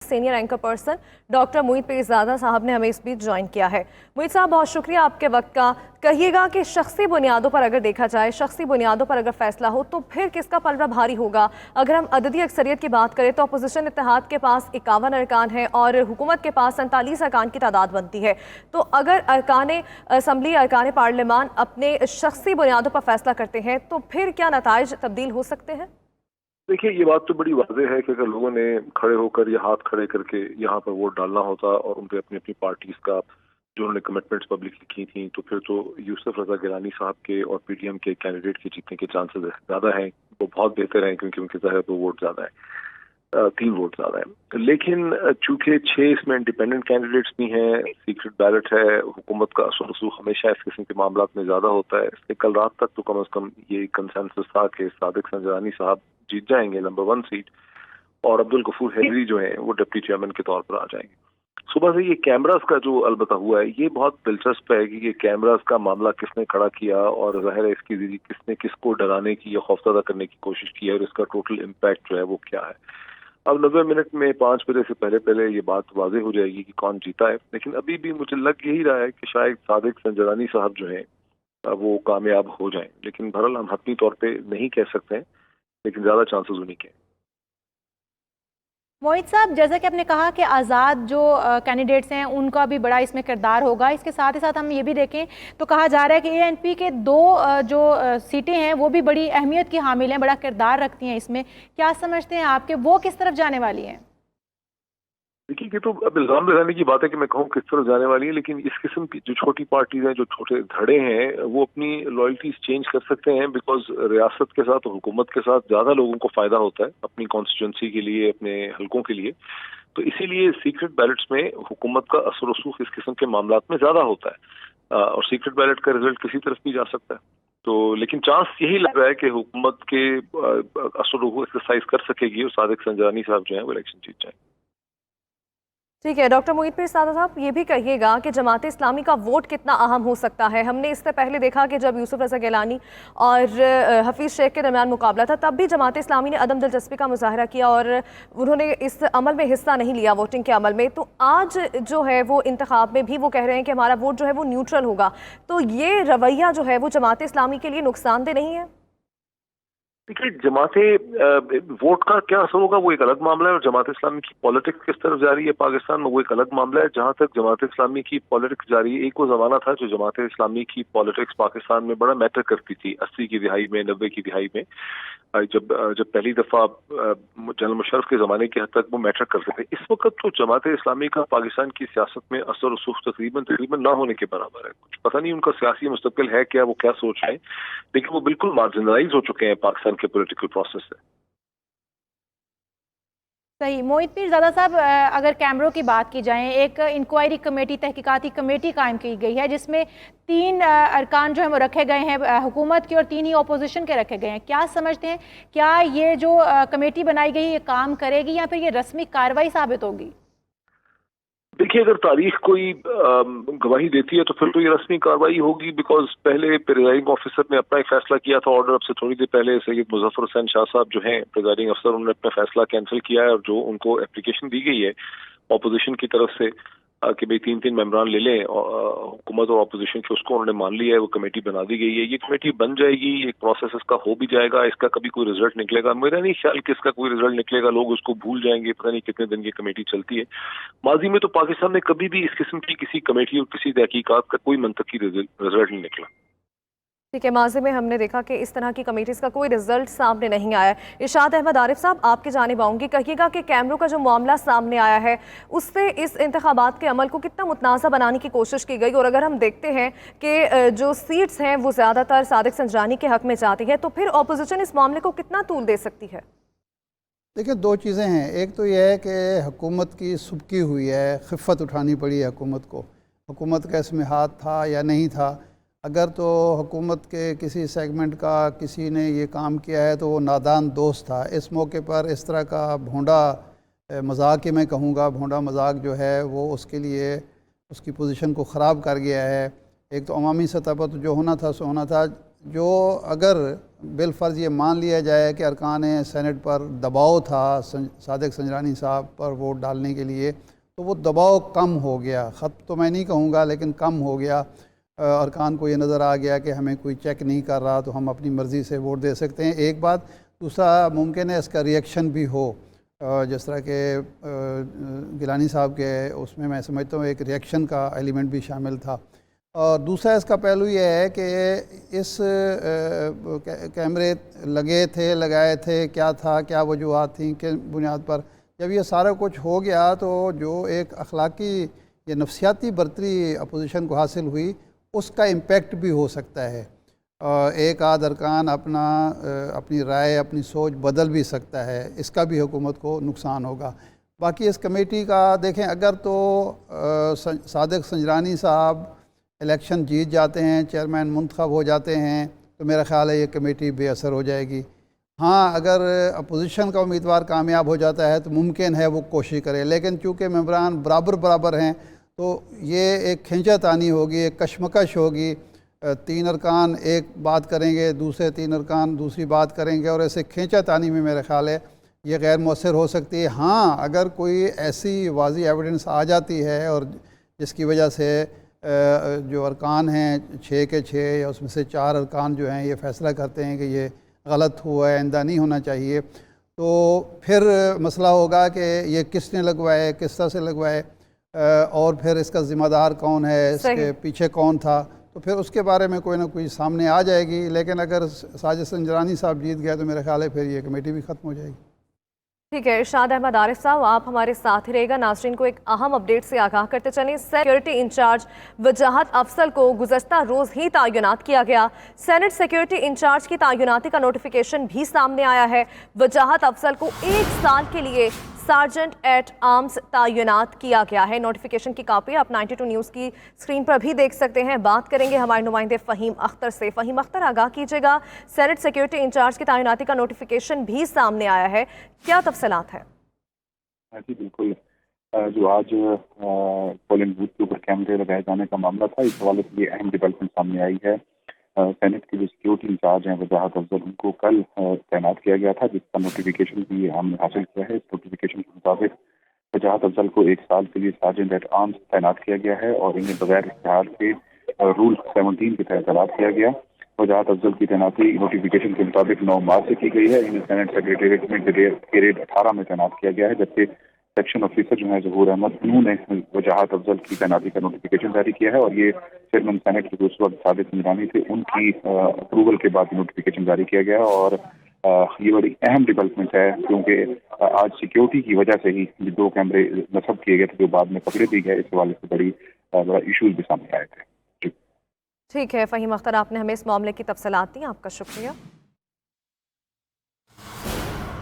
Senior anchor person doctor मोहित पीरज़ादा साहब ने हमें इस बीच ज्वाइन किया है। मोहित साहब, बहुत शुक्रिया आपके वक्त का। कहिएगा कि शख्सी बुनियादों पर अगर देखा जाए, शख्सी बुनियादों पर अगर फैसला हो तो फिर किसका पलड़ा भारी होगा? अगर हम अददी अक्सरियत की बात करें तो अपोजिशन इत्तेहाद के पास 51 अरकान है और हुकूमत के पास 47 अरकान की तादाद बनती है। तो अगर अरकान असम्बली, अरकान पार्लियामान अपने शख्सी बुनियादों पर फैसला करते हैं तो फिर क्या नताइज तब्दील हो सकते हैं? देखिए, ये बात तो बड़ी वाज़ेह है कि अगर लोगों ने खड़े होकर या हाथ खड़े करके यहाँ पर वोट डालना होता और उनके अपनी अपनी पार्टीज का जो उन्होंने कमिटमेंट्स पब्लिकली की थी, तो फिर तो यूसुफ रजा गिलानी साहब के और पीटीएम के कैंडिडेट के जीतने के चांसेस ज़्यादा हैं। वो बहुत बेहतर हैं क्योंकि उनके ज़ाहिर तो वोट ज़्यादा है, 3 वोट ज़्यादा है। लेकिन चूंकि 6 इसमें इंडिपेंडेंट कैंडिडेट्स भी हैं, सीक्रेट बैलेट है, हुकूमत का असर रसूख हमेशा इस किस्म के मामला में ज़्यादा होता है। इसलिए कल रात तक तो कम अज़ कम ये कंसेंसस था कि सादिक संजरानी साहब जीत जाएंगे नंबर 1 सीट और अब्दुल गफूर हैदरी जो हैं वो डिप्टी चेयरमैन के तौर पर आ जाएंगे। सुबह से ये कैमरास का जो अलबत्ता हुआ है, ये बहुत दिलचस्प है कि ये कैमरास का मामला किसने खड़ा किया और ज़ाहिर है इसकी किसने किसको डराने की या खौफजदा करने की कोशिश की है और इसका टोटल इम्पैक्ट जो है वो क्या है। अब 90 मिनट में 5 बजे से पहले पहले ये बात वाज़ेह हो जाएगी कि कौन जीता है। लेकिन अभी भी मुझे लग यही रहा है कि शायद सादिक संजरानी साहब जो हैं वो कामयाब हो जाएं। लेकिन बहरहाल हम हतमी तौर पे नहीं कह सकते हैं, लेकिन ज़्यादा चांसेस उन्हीं के। मोहित साहब, जैसा कि आपने कहा कि आज़ाद जो कैंडिडेट्स हैं उनका भी बड़ा इसमें किरदार होगा, इसके साथ ही साथ हम ये भी देखें तो कहा जा रहा है कि एएनपी के 2 जो सीटें हैं वो भी बड़ी अहमियत की हामिल हैं, बड़ा किरदार रखती हैं इसमें। क्या समझते हैं आपके वो किस तरफ जाने वाली हैं? देखिए, ये तो अब इल्जाम लगाने की बात है कि मैं कहूँ किस तरफ जाने वाली है, लेकिन इस किस्म की जो छोटी पार्टीज हैं, जो छोटे धड़े हैं, वो अपनी लॉयल्टीज चेंज कर सकते हैं बिकॉज रियासत के साथ, हुकूमत के साथ ज़्यादा लोगों को फ़ायदा होता है अपनी कॉन्स्टिट्यूंसी के लिए, अपने हलकों के लिए। तो इसीलिए सीक्रेट बैलेट्स में हुकूमत का असर रसूख इस किस्म के मामला में ज़्यादा होता है और सीक्रेट बैलेट का रिजल्ट किसी तरफ भी जा सकता है। तो लेकिन चांस यही लग रहा है कि हुकूमत के असर रसूख एक्सरसाइज कर सकेगी और सादिक संजरानी साहब जो है वो इलेक्शन जीत जाएंगे। ठीक है, डॉक्टर मोहित पीरज़ादा साहब, ये भी कहिएगा कि जमात इस्लामी का वोट कितना अहम हो सकता है? हमने इससे पहले देखा कि जब यूसुफ रज़ा गिलानी और हफीज़ शेख के दरमियान मुकाबला था, तब भी जमात इस्लामी ने अदम दिलचस्पी का मुजाहरा किया और उन्होंने इस अमल में हिस्सा नहीं लिया, वोटिंग के अमल में। तो आज जो है वो इंतखाब में भी वो कह रहे हैं कि हमारा वोट जो है वो न्यूट्रल होगा। तो ये रवैया जो है वो जमात इस्लामी के लिए नुकसानदेह नहीं है? देखिए, वोट का क्या असर होगा वो एक अलग मामला है और जमात इस्लामी की पॉलिटिक्स किस तरफ जा रही है पाकिस्तान में वो एक अलग मामला है। जहां तक जमात इस्लामी की पॉलिटिक्स जा रही है, एक वो जमाना था जो जमात इस्लामी की पॉलिटिक्स पाकिस्तान में बड़ा मैटर करती थी 80 की दिहाई में, 90 की दिहाई में, जब पहली दफा जनरल मुशर्रफ के जमाने के हद तक वो मैटर करते थे। इस वक्त तो जमात इस्लामी का पाकिस्तान की सियासत में असर रसूख तकरीबन ना होने के बराबर है। कुछ पता नहीं उनका सियासी मुस्तकबिल है क्या, वो क्या सोच रहे हैं, लेकिन वो बिल्कुल मार्जिनलाइज हो चुके हैं पाकिस्तान के पॉलिटिकल प्रोसेस से। सही। मोहित पीरज़ादा साहब, अगर कैमरों की बात की जाए, एक इंक्वायरी कमेटी, तहकीकाती कमेटी कायम की गई है जिसमें 3 अरकान जो है वो रखे गए हैं हुकूमत के और 3 ही अपोजिशन के रखे गए हैं। क्या समझते हैं, क्या ये जो कमेटी बनाई गई ये काम करेगी या फिर ये रस्मी कार्रवाई साबित होगी? देखिए, अगर तारीख कोई गवाही देती है तो फिर तो ये रस्मी कार्रवाई होगी बिकॉज पहले प्रिजाइडिंग ऑफिसर ने अपना एक फैसला किया था ऑर्डर अब से थोड़ी देर पहले। सैयद मुजफ्फर हुसैन शाह साहब जो हैं प्रिजाइडिंग अफसर, उन्होंने अपना फैसला कैंसिल किया है और जो उनको एप्लीकेशन दी गई है ऑपोजिशन की तरफ से कि भाई 3-3 मेंबरान ले लें हुकूमत और अपोजिशन के, उसको उन्होंने मान लिया है, वो कमेटी बना दी गई है। ये कमेटी बन जाएगी, एक प्रोसेस इसका हो भी जाएगा, इसका कभी कोई रिजल्ट निकलेगा मेरा नहीं ख्याल कि इसका कोई रिजल्ट निकलेगा, लोग उसको भूल जाएंगे, पता नहीं कितने दिन ये कमेटी चलती है। माजी में तो पाकिस्तान में कभी भी इस किस्म की किसी कमेटी और किसी तहकीकात का कोई मंतकी रिजल्ट नहीं निकला। ठीक है, माज़ी में हमने देखा कि इस तरह की कमेटीज़ का कोई रिजल्ट सामने नहीं आया। इरशाद अहमद आरिफ साहब, आपकी जानिब आऊँगी, कहिएगा कि कैमरों का जो मामला सामने आया है उससे इस इंतखाबात के अमल को कितना मुतनाज़ा बनाने की कोशिश की गई, और अगर हम देखते हैं कि जो सीट्स हैं वो ज़्यादातर सादिक संजरानी के हक़ में जाती है, तो फिर अपोजिशन इस मामले को कितना तूल दे सकती है? देखिए, 2 चीज़ें हैं। एक तो यह है कि हुकूमत की सुबकी हुई है, खिफ़त उठानी पड़ी है हुकूमत को। हुकूमत का इसमें हाथ था या नहीं था? अगर तो हुकूमत के किसी सेगमेंट का किसी ने ये काम किया है तो वो नादान दोस्त था। इस मौके पर इस तरह का भोंडा मजाक ही मैं कहूँगा, भोंडा मजाक जो है वो उसके लिए उसकी पोजीशन को ख़राब कर गया है। एक तो अवामी सतह पर तो जो होना था सो होना था, جو اگر بالفرض یہ مان لیا جائے کہ ارکان سینٹ پر دباؤ تھا صادق سنجرانی صاحب پر ووٹ ڈالنے کے لیے، تو وہ دباؤ کم ہو گیا، ختم تو میں نہیں کہوں گا لیکن کم ہو گیا۔ ارکان کو یہ نظر آ گیا کہ ہمیں کوئی چیک نہیں کر رہا تو ہم اپنی مرضی سے ووٹ دے سکتے ہیں، ایک بات۔ دوسرا ممکن ہے اس کا ریئیکشن بھی ہو، جس طرح کہ گیلانی صاحب کے اس میں سمجھتا ہوں ایک ریئیکشن کا ایلیمنٹ بھی شامل تھا۔ اور دوسرا اس کا پہلو یہ ہے کہ اس کیمرے لگائے تھے کیا تھا، کیا وجوہات تھیں، کن بنیاد پر، جب یہ سارا کچھ ہو گیا تو جو ایک اخلاقی یا نفسیاتی برتری اپوزیشن کو حاصل ہوئی اس کا امپیکٹ بھی ہو سکتا ہے۔ ایک آدھ ارکان اپنی رائے اپنی سوچ بدل بھی سکتا ہے، اس کا بھی حکومت کو نقصان ہوگا۔ باقی اس کمیٹی کا دیکھیں، اگر تو صادق سنجرانی صاحب الیکشن جیت جاتے ہیں، چیئرمین منتخب ہو جاتے ہیں، تو میرا خیال ہے یہ کمیٹی بے اثر ہو جائے گی۔ ہاں، اگر اپوزیشن کا امیدوار کامیاب ہو جاتا ہے تو ممکن ہے وہ کوشش کرے، لیکن چونکہ ممبران برابر ہیں تو یہ ایک کھینچا تانی ہوگی، ایک کشمکش ہوگی۔ 3 ارکان ایک بات کریں گے، دوسرے 3 ارکان دوسری بات کریں گے، اور ایسے کھینچا تانی میں میرا خیال ہے یہ غیر مؤثر ہو سکتی ہے۔ ہاں، اگر کوئی ایسی واضح ایویڈنس آ جاتی ہے اور جس کی وجہ سے جو ارکان ہیں 6 کے 6 یا اس میں سے 4 ارکان جو ہیں یہ فیصلہ کرتے ہیں کہ یہ غلط ہوا ہے، آئندہ نہیں ہونا چاہیے، تو پھر مسئلہ ہوگا کہ یہ کس نے لگوائے، کس طرح سے لگوائے، اور پھر اس کا ذمہ دار کون ہے، اس کے پیچھے کون تھا، تو پھر اس کے بارے میں کوئی نہ کوئی سامنے آ جائے گی۔ لیکن اگر صادق سنجرانی صاحب جیت گیا تو میرا خیال ہے پھر یہ کمیٹی بھی ختم ہو جائے گی۔ ٹھیک ہے، ارشاد احمد عارف صاحب آپ ہمارے ساتھ ہی رہے گا۔ ناظرین کو ایک اہم اپڈیٹ سے آگاہ کرتے چلیں، سیکیورٹی انچارج وجاہت افضل کو گزشتہ روز ہی تعینات کیا گیا۔ سینٹ سیکیورٹی انچارج کی تعیناتی کا نوٹیفیکیشن بھی سامنے آیا ہے۔ وجاہت افضل کو 1 سال کے لیے سارجنٹ ایٹ آرمز تعینات کیا گیا ہے۔ نوٹیفیکیشن کی کاپی آپ 92 نیوز کی اسکرین پر بھی دیکھ سکتے ہیں۔ بات کریں گے ہمارے نمائندے فہیم اختر سے۔ فہیم اختر، آگاہ کیجیے گا، سینٹ سیکیورٹی انچارج کی تعیناتی کا نوٹیفیکیشن بھی سامنے آیا ہے، کیا تفصیلات ہیں؟ جی بالکل، جو آج پولنگ بوتھ کے اوپر کیمرے لگائے جانے کا معاملہ تھا، اس حوالے سے یہ اہم ڈیولپمنٹ سامنے آئی ہے۔ سینٹ کے جو سیکیورٹی انچارج ہیں وجاہت افضل، ان کو کل تعینات کیا گیا تھا، جس کا نوٹیفیکیشن بھی ہم نے حاصل کیا ہے۔ اس نوٹیفیکیشن کے مطابق وجاہت افضل کو 1 سال کے لیے سارجنٹ ایٹ آرمز تعینات کیا گیا ہے اور انہیں بغیر اشتہار کے رول 17 کے تحت تعینات کیا گیا۔ وجاہت افضل کی تعیناتی نوٹیفیکیشن کے مطابق 9 مارچ سے کی گئی ہے۔ انہیں سینٹ سیکریٹریٹ میں گریڈ 18 میں تعینات کیا گیا ہے، جبکہ سیکشن آفیسر جو ہے ظہور احمد، انہوں نے وجاہت افضل کی تعیناتی کا نوٹیفیکیشن جاری کیا ہے، اور یہ چیئرمین سینٹ کے اس وقت صادق سنجرانی تھے، ان کی اپروول کے بعد نوٹیفیکیشن جاری کیا گیا ہے۔ اور یہ بڑی اہم ڈیولپمنٹ ہے، کیونکہ آج سیکیورٹی کی وجہ سے ہی 2 کیمرے نصب کیے گئے تھے جو بعد میں پکڑے بھی گئے۔ اس حوالے سے بڑا ایشوز بھی سامنے آئے تھے۔ ٹھیک ہے فہیم اختر، آپ نے ہمیں اس معاملے کی تفصیلات دی، آپ کا شکریہ۔